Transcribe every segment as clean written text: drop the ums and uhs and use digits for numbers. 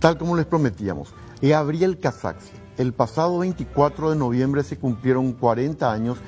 Tal como les prometíamos, Gabriel Casaccia. El pasado 24 de noviembre se cumplieron 40 años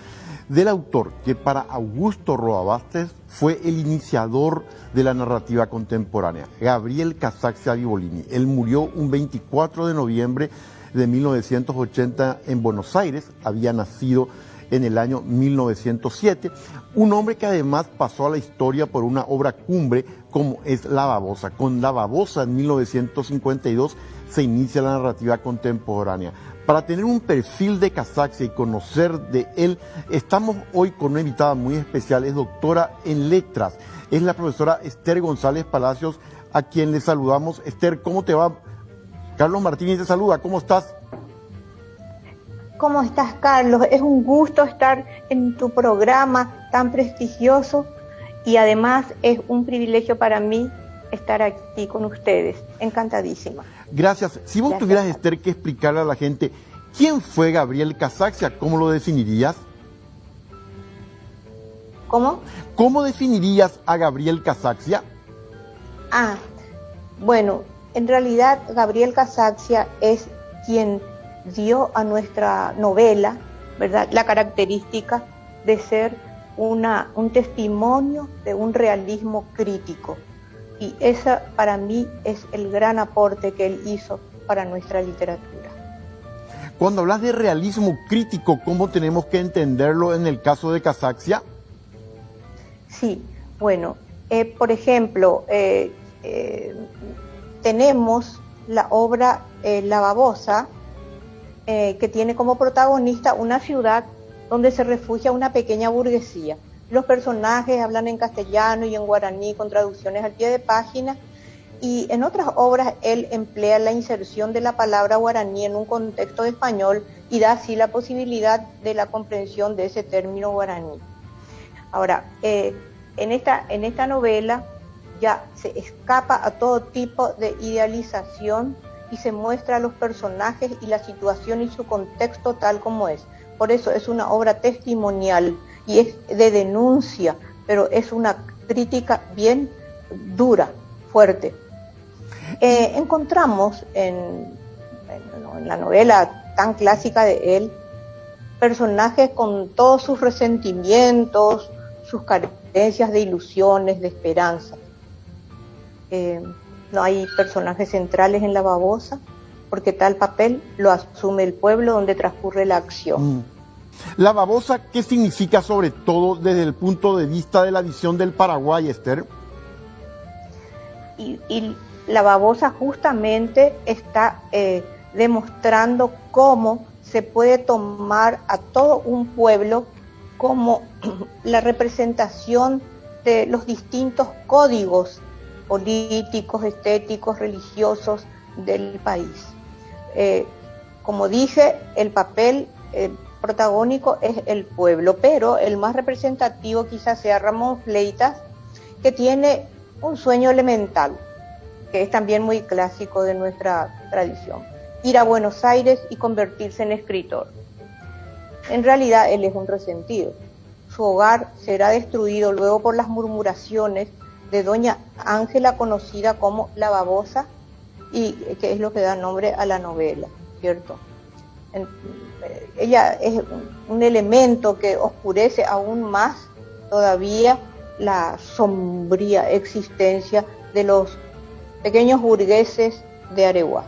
del autor que para Augusto Roa Bastos fue el iniciador de la narrativa contemporánea, Gabriel Casaccia Vivolini. Él murió un 24 de noviembre de 1980 en Buenos Aires, había nacido en el año 1907, un hombre que además pasó a la historia por una obra cumbre como es La Babosa. Con La Babosa en 1952 se inicia la narrativa contemporánea. Para tener un perfil de Casaccia y conocer de él, estamos hoy con una invitada muy especial, es doctora en letras, es la profesora Esther González Palacios, a quien le saludamos. Esther, ¿cómo te va? Carlos Martínez te saluda, ¿cómo estás? ¿Cómo estás, Carlos? Es un gusto estar en tu programa tan prestigioso y además es un privilegio para mí estar aquí con ustedes. Encantadísima. Gracias. Si vos tuvieras, Esther, que explicarle a la gente quién fue Gabriel Casaccia, ¿cómo lo definirías? ¿Cómo? ¿Cómo definirías a Gabriel Casaccia? Bueno, en realidad Gabriel Casaccia es quien dio a nuestra novela, ¿verdad?, la característica de ser un testimonio de un realismo crítico. Y ese para mí es el gran aporte que él hizo para nuestra literatura. Cuando hablas de realismo crítico, ¿cómo tenemos que entenderlo en el caso de Casaccia? Sí, bueno, por ejemplo, tenemos la obra La Babosa, que tiene como protagonista una ciudad donde se refugia una pequeña burguesía. Los personajes hablan en castellano y en guaraní con traducciones al pie de página, y en otras obras él emplea la inserción de la palabra guaraní en un contexto español y da así la posibilidad de la comprensión de ese término guaraní. Ahora, en esta novela ya se escapa a todo tipo de idealización y se muestra a los personajes y la situación y su contexto tal como es. Por eso es una obra testimonial y es de denuncia, pero es una crítica bien dura, fuerte. Encontramos en la novela tan clásica de él personajes con todos sus resentimientos, sus carencias de ilusiones, de esperanza. No hay personajes centrales en La Babosa, porque tal papel lo asume el pueblo donde transcurre la acción. La Babosa, ¿qué significa sobre todo desde el punto de vista de la visión del Paraguay, Esther? Y La Babosa justamente está demostrando cómo se puede tomar a todo un pueblo como la representación de los distintos códigos políticos, estéticos, religiosos del país. Como dije, el papel protagónico es el pueblo, pero el más representativo quizás sea Ramón Fleitas, que tiene un sueño elemental, que es también muy clásico de nuestra tradición: ir a Buenos Aires y convertirse en escritor. En realidad él es un resentido. Su hogar será destruido luego por las murmuraciones de doña Ángela, conocida como La Babosa, y que es lo que da nombre a la novela, ¿cierto? Ella es un elemento que oscurece aún más todavía la sombría existencia de los pequeños burgueses de Areguá.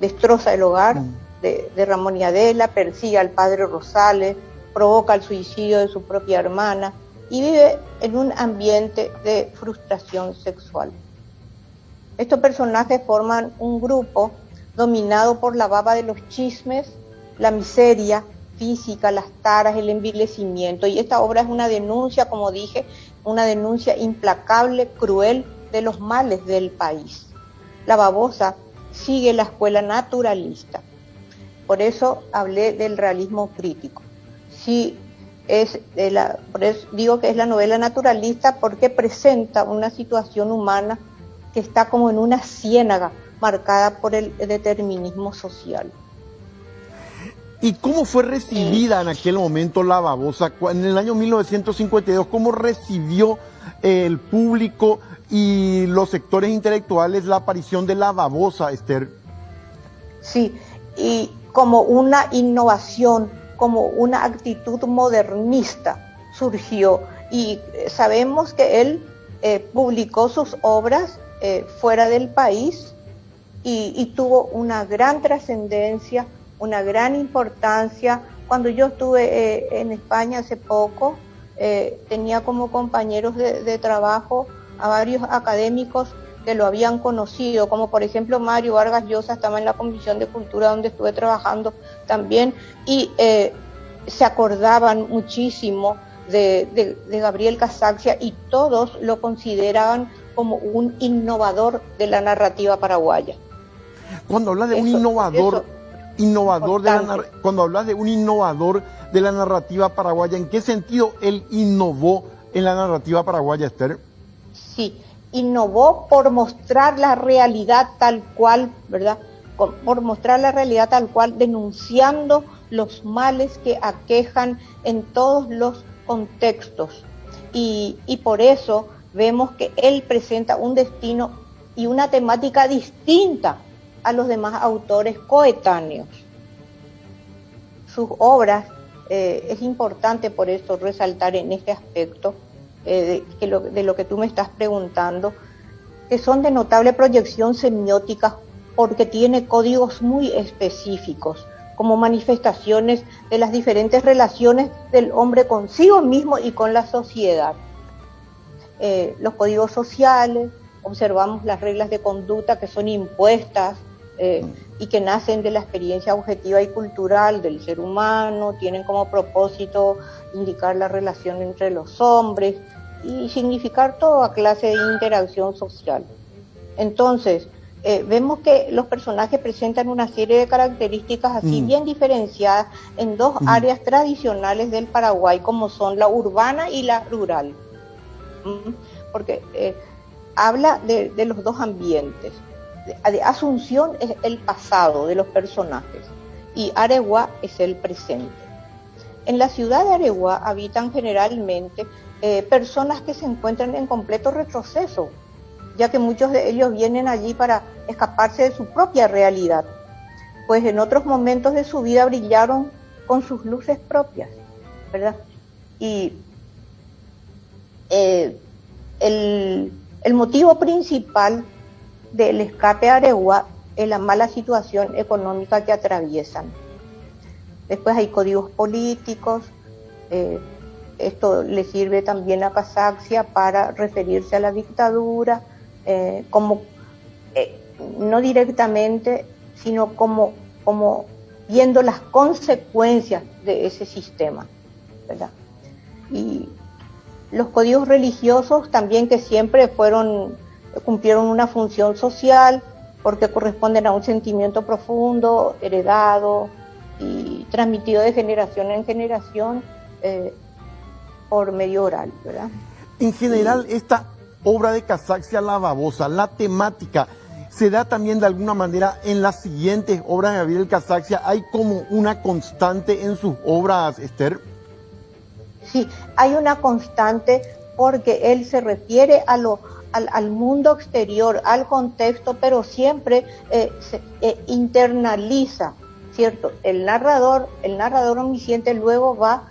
Destroza el hogar de Ramón y Adela, persigue al padre Rosales, provoca el suicidio de su propia hermana y vive en un ambiente de frustración sexual. Estos personajes forman un grupo dominado por la baba de los chismes, la miseria física, las taras, el envilecimiento. Y esta obra es una denuncia, como dije, una denuncia implacable, cruel, de los males del país. La Babosa sigue la escuela naturalista. Por eso hablé del realismo crítico. Sí, por eso digo que es la novela naturalista, porque presenta una situación humana que está como en una ciénaga marcada por el determinismo social. ¿Y cómo fue recibida en aquel momento La Babosa? En el año 1952, ¿cómo recibió el público y los sectores intelectuales la aparición de la babosa, Esther. Sí, y como una innovación, como una actitud modernista surgió. Y sabemos que él publicó sus obras fuera del país y tuvo una gran trascendencia, una gran importancia. Cuando yo estuve en España hace poco, tenía como compañeros de trabajo a varios académicos que lo habían conocido, como por ejemplo Mario Vargas Llosa, estaba en la Comisión de Cultura donde estuve trabajando también, y se acordaban muchísimo de Gabriel Casaccia, y todos lo consideraban como un innovador de la narrativa paraguaya. Cuando hablas de un innovador cuando hablas de un innovador de la narrativa paraguaya, ¿en qué sentido él innovó en la narrativa paraguaya, Esther? Sí, innovó por mostrar la realidad tal cual, ¿verdad? Por mostrar la realidad tal cual, denunciando los males que aquejan en todos los contextos. Y por eso vemos que él presenta un destino y una temática distinta a los demás autores coetáneos. Sus obras, es importante por eso resaltar en este aspecto de lo que tú me estás preguntando, que son de notable proyección semiótica porque tiene códigos muy específicos, como manifestaciones de las diferentes relaciones del hombre consigo mismo y con la sociedad. Los códigos sociales, observamos las reglas de conducta que son impuestas y que nacen de la experiencia objetiva y cultural del ser humano, tienen como propósito indicar la relación entre los hombres y significar toda clase de interacción social. Entonces, vemos que los personajes presentan una serie de características así bien diferenciadas en dos áreas tradicionales del Paraguay, como son la urbana y la rural. Porque habla de los dos ambientes. De Asunción es el pasado de los personajes y Areguá es el presente. En la ciudad de Areguá habitan generalmente personas que se encuentran en completo retroceso, ya que muchos de ellos vienen allí para escaparse de su propia realidad, pues en otros momentos de su vida brillaron con sus luces propias, ¿verdad? Y el motivo principal del escape a Areguá es la mala situación económica que atraviesan. Después hay códigos políticos, esto le sirve también a Casaccia para referirse a la dictadura, no directamente, sino como viendo las consecuencias de ese sistema, ¿verdad? Y los códigos religiosos también, que siempre cumplieron una función social, porque corresponden a un sentimiento profundo, heredado y transmitido de generación en generación por medio oral, ¿verdad? En general, esta obra de Casaccia, La Babosa, la temática, se da también de alguna manera en las siguientes obras de Gabriel Casaccia. ¿Hay como una constante en sus obras, Esther? Sí, hay una constante porque él se refiere al mundo exterior, al contexto, pero siempre internaliza, ¿cierto? El narrador omnisciente luego va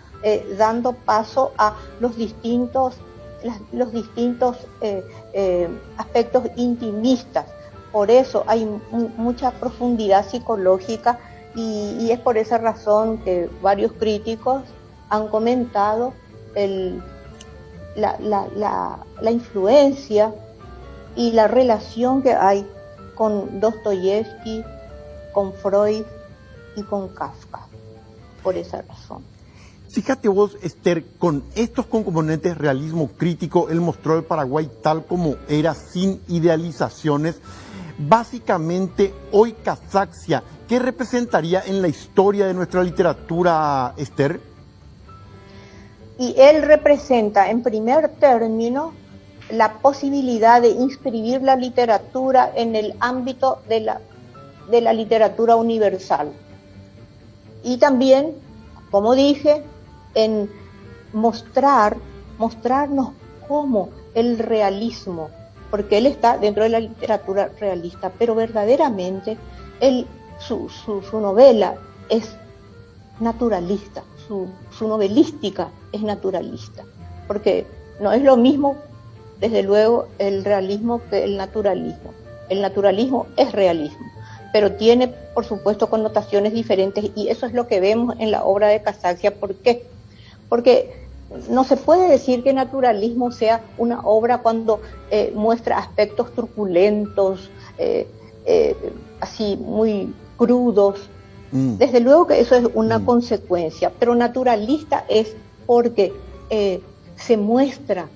dando paso a los distintos aspectos intimistas. Por eso hay mucha profundidad psicológica y es por esa razón que varios críticos han comentado la influencia y la relación que hay con Dostoyevsky, con Freud y con Kafka, por esa razón. Fíjate vos, Esther, con estos componentes realismo crítico, él mostró el Paraguay tal como era, sin idealizaciones. Básicamente, hoy Casaccia, ¿qué representaría en la historia de nuestra literatura, Esther? Y él representa, en primer término, la posibilidad de inscribir la literatura en el ámbito de la literatura universal. Y también, como dije, en mostrarnos cómo el realismo porque él está dentro de la literatura realista, pero verdaderamente su novela es naturalista, su novelística es naturalista, porque no es lo mismo, desde luego, el realismo que el naturalismo. El naturalismo es realismo, pero tiene, por supuesto, connotaciones diferentes, y eso es lo que vemos en la obra de Casaccia. ¿Por qué? Porque no se puede decir que naturalismo sea una obra cuando muestra aspectos truculentos, así muy crudos. Desde luego que eso es una consecuencia, pero naturalista es porque se muestra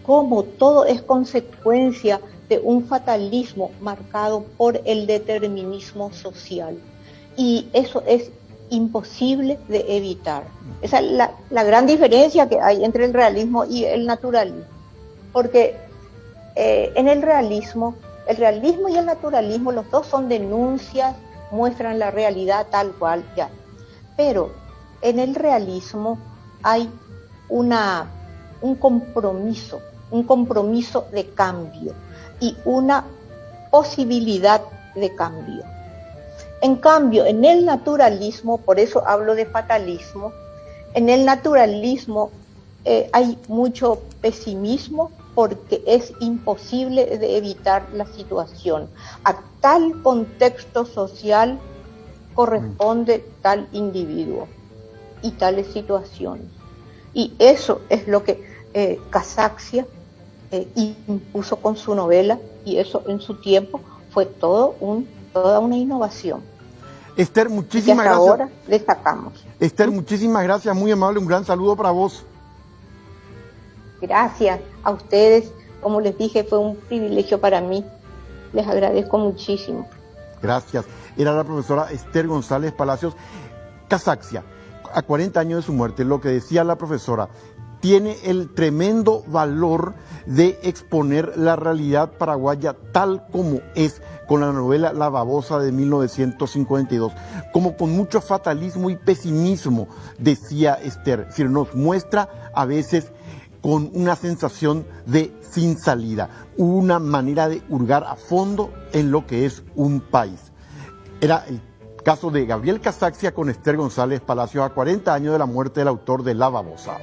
cómo todo es consecuencia de un fatalismo marcado por el determinismo social. Y eso es imposible de evitar. Esa es la gran diferencia que hay entre el realismo y el naturalismo. Porque en el realismo y el naturalismo, los dos son denuncias, muestran la realidad tal cual ya. Pero en el realismo hay un compromiso de cambio y una posibilidad de cambio. En cambio, en el naturalismo, por eso hablo de fatalismo, en el naturalismo hay mucho pesimismo, porque es imposible de evitar la situación. A tal contexto social corresponde tal individuo y tales situaciones. Y eso es lo que Casaccia impuso con su novela, y eso en su tiempo fue toda una innovación. Esther, muchísimas gracias. Ahora destacamos. Esther, muchísimas gracias, muy amable, un gran saludo para vos. Gracias a ustedes, como les dije, fue un privilegio para mí. Les agradezco muchísimo. Gracias. Era la profesora Esther González Palacios. Casaccia, a 40 años de su muerte, lo que decía la profesora, tiene el tremendo valor de exponer la realidad paraguaya tal como es, con la novela La babosa de 1952, como con mucho fatalismo y pesimismo, decía Esther. Es decir, nos muestra a veces con una sensación de sin salida, una manera de hurgar a fondo en lo que es un país. Era el caso de Gabriel Casaccia con Esther González Palacios, a 40 años de la muerte del autor de La babosa.